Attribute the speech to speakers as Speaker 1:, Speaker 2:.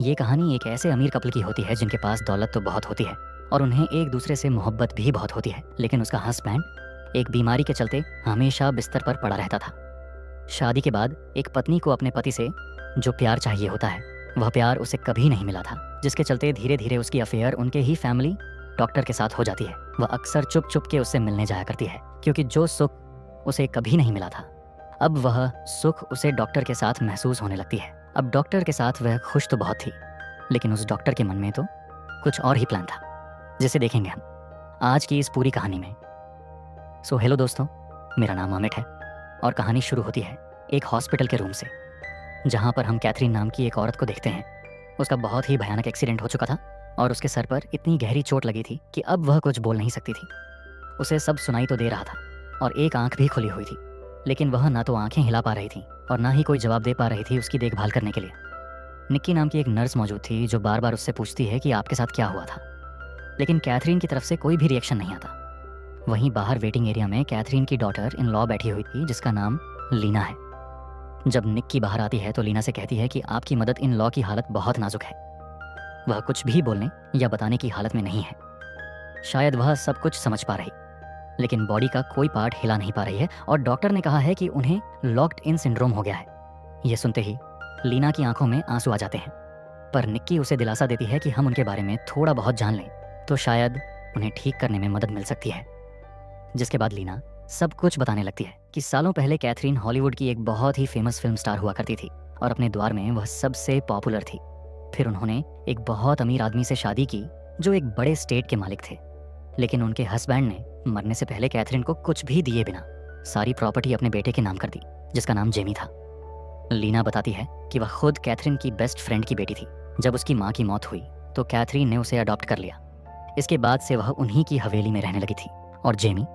Speaker 1: ये कहानी एक ऐसे अमीर कपल की होती है जिनके पास दौलत तो बहुत होती है और उन्हें एक दूसरे से मोहब्बत भी बहुत होती है, लेकिन उसका हस्बैंड एक बीमारी के चलते हमेशा बिस्तर पर पड़ा रहता था। शादी के बाद एक पत्नी को अपने पति से जो प्यार चाहिए होता है वह प्यार उसे कभी नहीं मिला था, जिसके चलते धीरे धीरे उसकी अफेयर उनके ही फैमिली डॉक्टर के साथ हो जाती है। वह अक्सर चुप चुप के उससे मिलने जाया करती है, क्योंकि जो सुख उसे कभी नहीं मिला था अब वह सुख उसे डॉक्टर के साथ महसूस होने लगती है। अब डॉक्टर के साथ वह खुश तो बहुत थी, लेकिन उस डॉक्टर के मन में तो कुछ और ही प्लान था, जिसे देखेंगे हम आज की इस पूरी कहानी में। सो हेलो दोस्तों, मेरा नाम अमित है और कहानी शुरू होती है एक हॉस्पिटल के रूम से, जहाँ पर हम कैथरीन नाम की एक औरत को देखते हैं। उसका बहुत ही भयानक एक्सीडेंट हो चुका था और उसके सर पर इतनी गहरी चोट लगी थी कि अब वह कुछ बोल नहीं सकती थी। उसे सब सुनाई तो दे रहा था और एक आंख भी खुली हुई थी, लेकिन वह ना तो आंखें हिला पा रही थी और ना ही कोई जवाब दे पा रही थी उसकी देखभाल करने के लिए। निक्की नाम की एक नर्स मौजूद थी जो बार बार उससे पूछती है कि आपके साथ क्या हुआ था, लेकिन कैथरीन की तरफ से कोई भी रिएक्शन नहीं आता। वहीं बाहर वेटिंग एरिया में कैथरीन की डॉटर इन लॉ बैठी हुई थी, जिसका नाम लीना है। जब निक्की बाहर आती है तो लीना से कहती है कि आपकी मदद इन लॉ की हालत बहुत नाजुक है। वह कुछ भी बोलने या बताने की हालत में नहीं है। शायद वह सब कुछ समझ पा रही, लेकिन बॉडी का कोई पार्ट हिला नहीं पा रही है और डॉक्टर ने कहा है कि उन्हें लॉक्ड इन सिंड्रोम हो गया है। यह सुनते ही लीना की आंखों में आंसू आ जाते हैं, पर निक्की उसे दिलासा देती है कि हम उनके बारे में थोड़ा बहुत जान लें तो शायद उन्हें ठीक करने में मदद मिल सकती है। जिसके बाद लीना सब कुछ बताने लगती है कि सालों पहले कैथरीन हॉलीवुड की एक बहुत ही फेमस फिल्म स्टार हुआ करती थी और अपने द्वार में वह सबसे पॉपुलर थी। फिर उन्होंने एक बहुत अमीर आदमी से शादी की जो एक बड़े स्टेट के मालिक थे, लेकिन उनके हस्बैंड ने मरने से पहले कैथरीन को कुछ भी दिए बिना सारी प्रॉपर्टी अपने बेटे के नाम कर दी, जिसका नाम जेमी था। लीना बताती है कि वह खुद कैथरीन की बेस्ट फ्रेंड की बेटी थी। जब उसकी माँ की मौत हुई तो कैथरीन ने उसे अडॉप्ट कर लिया। इसके बाद से वह उन्हीं की हवेली में रहने लगी थी और जेमी